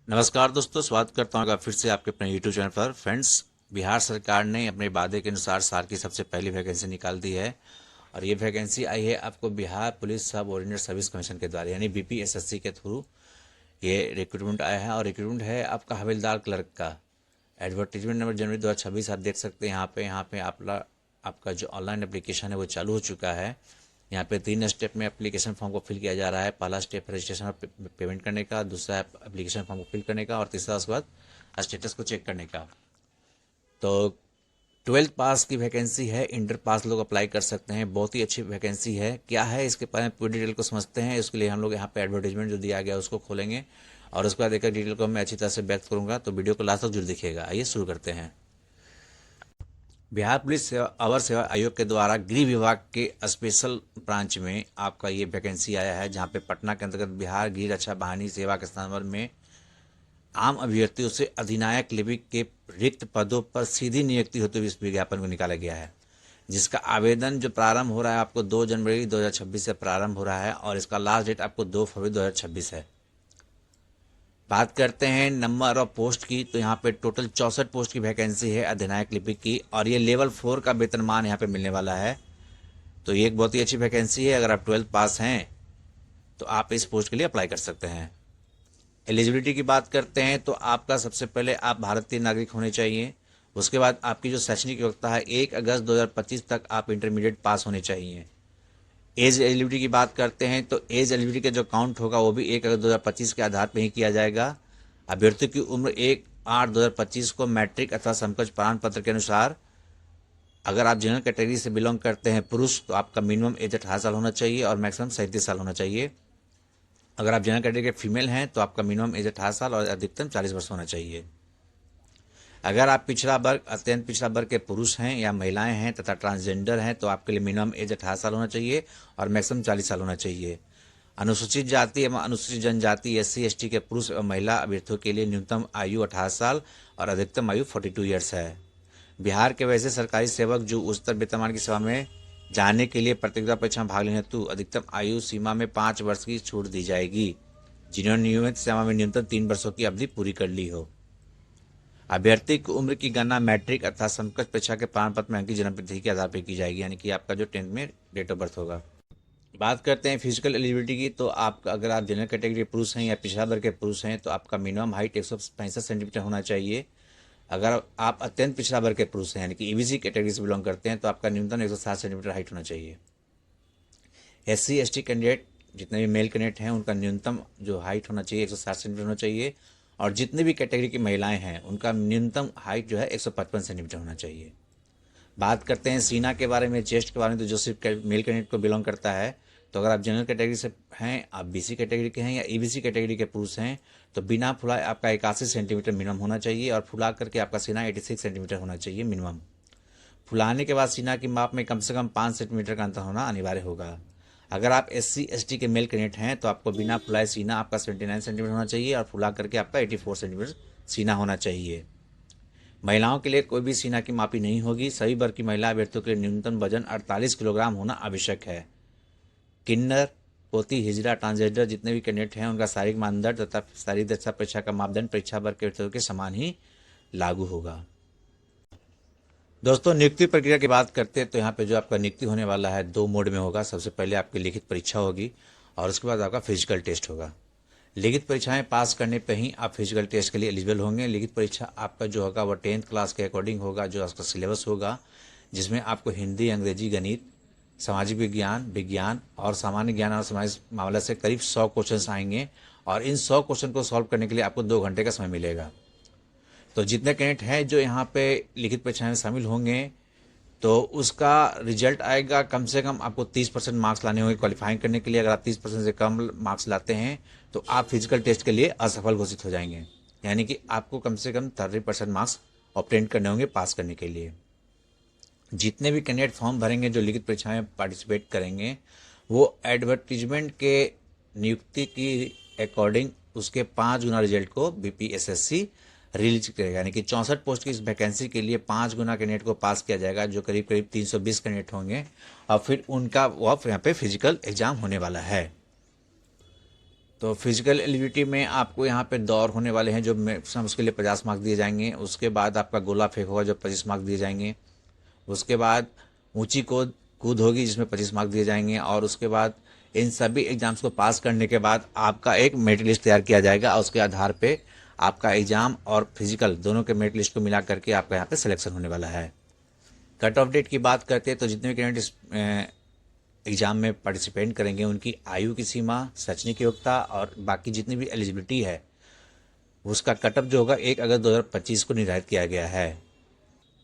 नमस्कार दोस्तों, स्वागत करता हूँ फिर से आपके अपने यूट्यूब चैनल पर। फ्रेंड्स, बिहार सरकार ने अपने वादे के अनुसार साल की सबसे पहली वैकेंसी निकाल दी है और ये वैकेंसी आई है आपको बिहार पुलिस सब ऑर्डिनेट सर्विस कमीशन के द्वारा यानी बीपीएसएससी के थ्रू ये रिक्रूटमेंट आया है। और रिक्रूटमेंट है आपका हवलदार क्लर्क का। एडवर्टीजमेंट नंबर जनवरी 2026 आप देख सकते हैं। यहाँ पे आपका जो ऑनलाइन एप्लीकेशन है वो चालू हो चुका है। यहाँ पे 3 स्टेप में एप्लीकेशन फॉर्म को फिल किया जा रहा है। पहला स्टेप रजिस्ट्रेशन और पेमेंट करने का, दूसरा एप्लीकेशन फॉर्म को फिल करने का और तीसरा उसके बाद स्टेटस को चेक करने का। तो 12th पास की वैकेंसी है, इंटर पास लोग अप्लाई कर सकते हैं। बहुत ही अच्छी वैकेंसी है। क्या है इसके बारे में पूरी डिटेल को समझते हैं। इसके लिए हम लोग यहाँ पे एडवर्टीजमेंट जो दिया गया उसको खोलेंगे और उसके बाद एक डिटेल को मैं अच्छी तरह से व्यक्त करूँगा। तो वीडियो को लास्ट तक जरूर दिखिएगा। आइए शुरू करते हैं। बिहार पुलिस अवर सेवा आयोग के द्वारा गृह विभाग के स्पेशल ब्रांच में आपका ये वैकेंसी आया है, जहाँ पे पटना के अंतर्गत बिहार गृह रक्षा वाहिनी सेवा के स्थान में आम अभ्यर्थियों से अधिनायक लिपिक के रिक्त पदों पर सीधी नियुक्ति होते हुए इस विज्ञापन को निकाला गया है, जिसका आवेदन जो प्रारंभ हो रहा है आपको 2 जनवरी 2026 से प्रारंभ हो रहा है और इसका लास्ट डेट आपको 2 फरवरी 2026 है। बात करते हैं नंबर ऑफ पोस्ट की, तो यहाँ पे टोटल 64 पोस्ट की वैकेंसी है अधिनायक लिपिक की और ये लेवल 4 का वेतनमान यहाँ पे मिलने वाला है। तो ये एक बहुत ही अच्छी वैकेंसी है। अगर आप 12th पास हैं तो आप इस पोस्ट के लिए अप्लाई कर सकते हैं। एलिजिबिलिटी की बात करते हैं तो आपका सबसे पहले आप भारतीय नागरिक होने चाहिए। उसके बाद आपकी जो शैक्षणिक योग्यता है 1 अगस्त 2025 तक आप इंटरमीडिएट पास होने चाहिए। एज एलिजिबिलिटी की बात करते हैं तो एज एलिजिबिलिटी का जो काउंट होगा वो भी 1 अगस्त 2025 के आधार पर ही किया जाएगा। अभ्यर्थियों की उम्र 1/8/2025 को मैट्रिक अथवा समकक्ष प्रमाण पत्र के अनुसार, अगर आप जनरल कैटेगरी से बिलोंग करते हैं पुरुष, तो आपका मिनिमम एज 18 साल होना चाहिए और मैक्सिमम 37 साल होना चाहिए। अगर आप जनरल कैटेगरी के फीमेल हैं तो आपका मिनिमम एज 18 साल और अधिकतम 40 वर्ष होना चाहिए। अगर आप पिछड़ा वर्ग, अत्यंत पिछड़ा वर्ग के पुरुष हैं या महिलाएं हैं तथा ट्रांसजेंडर हैं तो आपके लिए मिनिमम एज 18 साल होना चाहिए और मैक्सिमम 40 साल होना चाहिए। अनुसूचित जाति एवं अनुसूचित जनजाति SC ST के पुरुष एवं महिला अभ्यर्थियों के लिए न्यूनतम आयु 18 साल और अधिकतम आयु 42 ईयर्स है। बिहार के वैसे सरकारी सेवक जो उच्चतर वेतनमान की सेवा में जाने के लिए प्रतियोगिता परीक्षा में भाग लेने हेतु अधिकतम आयु सीमा में 5 वर्ष की छूट दी जाएगी, जिन्होंने नियमित सेवा में न्यूनतम 3 वर्षों की अवधि पूरी कर ली हो। अभ्यर्थी की उम्र की गणना मैट्रिक अर्थात समकक्ष परीक्षा के प्रमाण पत्र में अंकित जन्म तिथि के आधार पर की जाएगी, यानी कि आपका जो 10th में डेट ऑफ बर्थ होगा। बात करते हैं फिजिकल एलिजिबिलिटी की, तो आपका अगर आप जनरल कैटेगरी के पुरुष हैं या पिछड़ा वर्ग के पुरुष हैं तो आपका मिनिमम हाइट 165 सेंटीमीटर होना चाहिए। अगर आप अत्यंत पिछड़ा वर्ग के पुरुष हैं यानी कि EBC कैटेगरी से बिलोंग करते हैं तो आपका न्यूनतम 160 सेंटीमीटर हाइट होना चाहिए। SC ST कैंडिडेट जितने भी मेल कैंडिडेट हैं उनका न्यूनतम जो हाइट होना चाहिए 160 सेंटीमीटर होना चाहिए और जितने भी कैटेगरी की महिलाएं हैं उनका न्यूनतम हाइट जो है 155 सेंटीमीटर होना चाहिए। बात करते हैं सीना के बारे में, चेस्ट के बारे में, तो जो सिर्फ मेल कैंडिडेट को बिलोंग करता है। तो अगर आप जनरल कैटेगरी से हैं, आप BC कैटेगरी के हैं या EBC कैटेगरी के पुरुष हैं तो बिना फुलाए आपका 81 सेंटीमीटर मिनिमम होना चाहिए और फुला करके आपका सीना 86 सेंटीमीटर होना चाहिए मिनिमम। फुलाने के बाद सीना की माप में कम से कम 5 सेंटीमीटर का अंतर होना अनिवार्य होगा। अगर आप SC ST के मेल कैंडिडेट हैं तो आपको बिना फुलाए सीना आपका 79 सेंटीमीटर होना चाहिए और फुला करके आपका 84 सेंटीमीटर सीना होना चाहिए। महिलाओं के लिए कोई भी सीना की मापी नहीं होगी। सभी वर्ग की महिला अभ्यर्थियों के लिए न्यूनतम वजन 48 किलोग्राम होना आवश्यक है। किन्नर, पोती, हिजड़ा, ट्रांसजेंडर जितने भी कैंडिडेट हैं उनका शारीरिक मानदंड तथा शारीरिक दक्षता परीक्षा का मापदंड परीक्षा वर्ग के अभ्यर्थियों के समान ही लागू होगा। दोस्तों, नियुक्ति प्रक्रिया की बात करते हैं तो यहाँ पे जो आपका नियुक्ति होने वाला है 2 मोड में होगा। सबसे पहले आपकी लिखित परीक्षा होगी और उसके बाद आपका फिजिकल टेस्ट होगा। लिखित परीक्षाएं पास करने पर ही आप फिजिकल टेस्ट के लिए एलिजिबल होंगे। लिखित परीक्षा आपका जो होगा वो 10th क्लास के अकॉर्डिंग होगा, जो आपका सिलेबस होगा, जिसमें आपको हिंदी, अंग्रेजी, गणित, सामाजिक विज्ञान, विज्ञान और सामान्य ज्ञान और सामाजिक मामला से करीब 100 क्वेश्चन आएंगे और इन 100 क्वेश्चन को सॉल्व करने के लिए आपको 2 घंटे का समय मिलेगा। तो जितने कैंडिडेट हैं जो यहाँ पे लिखित परीक्षा में शामिल होंगे तो उसका रिजल्ट आएगा, कम से कम आपको 30% मार्क्स लाने होंगे क्वालिफाइंग करने के लिए। अगर आप 30% से कम मार्क्स लाते हैं तो आप फिजिकल टेस्ट के लिए असफल घोषित हो जाएंगे, यानी कि आपको कम से कम 30% मार्क्स ऑब्टेन करने होंगे पास करने के लिए। जितने भी कैंडिडेट फॉर्म भरेंगे जो लिखित परीक्षा में पार्टिसिपेट करेंगे वो एडवर्टीजमेंट के नियुक्ति की अकॉर्डिंग उसके 5 गुना रिजल्ट को BPSSC रिलीज करेगा, यानी कि 64 पोस्ट की इस वैकेंसी के लिए 5 गुना कैंडिडेट को पास किया जाएगा, जो करीब करीब 320 कैंडिडेट होंगे और फिर उनका वो यहाँ पे फिजिकल एग्जाम होने वाला है। तो फिजिकल एलिजिबिलिटी में आपको यहाँ पे दौड़ होने वाले हैं जो मैक्सिमम, उसके लिए 50 मार्क्स दिए जाएंगे। उसके बाद आपका गोला फेंक होगा जो 25 मार्क्स दिए जाएंगे। उसके बाद ऊंची कूद होगी जिसमें 25 मार्क्स दिए जाएंगे। और उसके बाद इन सभी एग्जाम्स को पास करने के बाद आपका एक मेरिट लिस्ट तैयार किया जाएगा और उसके आधार पे आपका एग्जाम और फिजिकल दोनों के मेरिट लिस्ट को मिला करके आपका यहाँ पे सिलेक्शन होने वाला है। कट ऑफ डेट की बात करते हैं तो जितने भी कैंडिडेट एग्जाम में पार्टिसिपेट करेंगे उनकी आयु की सीमा, शैक्षणिक योग्यता और बाकी जितनी भी एलिजिबिलिटी है उसका कटअप जो होगा 1 अगस्त 2025 को निर्धारित किया गया है।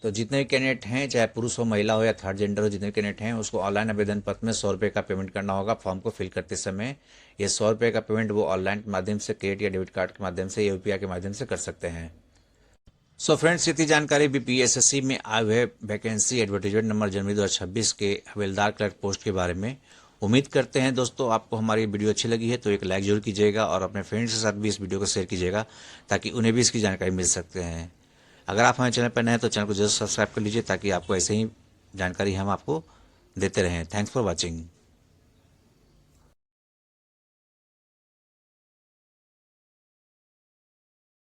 तो जितने भी कैंडिडेट हैं, चाहे पुरुष हो, महिला हो या थर्ड जेंडर हो, जितने भी कैंडिडेट हैं उसको ऑनलाइन आवेदन पत्र में 100 रुपये का पेमेंट करना होगा फॉर्म को फिल करते समय। ये 100 रुपये का पेमेंट वो ऑनलाइन के माध्यम से, क्रेडिट या डेबिट कार्ड के माध्यम से, यूपीआई के माध्यम से कर सकते हैं। सो फ्रेंड्स, इतनी जानकारी बीपीएसएससी में आए हुए वैकेंसी एडवर्टाइजमेंट नंबर जनवरी 2026 के हवलदार क्लर्क पोस्ट के बारे में। उम्मीद करते हैं दोस्तों आपको हमारी वीडियो अच्छी लगी है तो एक लाइक जरूर कीजिएगा और अपने फ्रेंड्स के साथ भी इस वीडियो को शेयर कीजिएगा ताकि उन्हें भी इसकी जानकारी मिल सकते हैं। अगर आप हमारे चैनल पर नए हैं तो चैनल को जरूर सब्सक्राइब कर लीजिए ताकि आपको ऐसे ही जानकारी हम आपको देते रहें। Thanks for watching.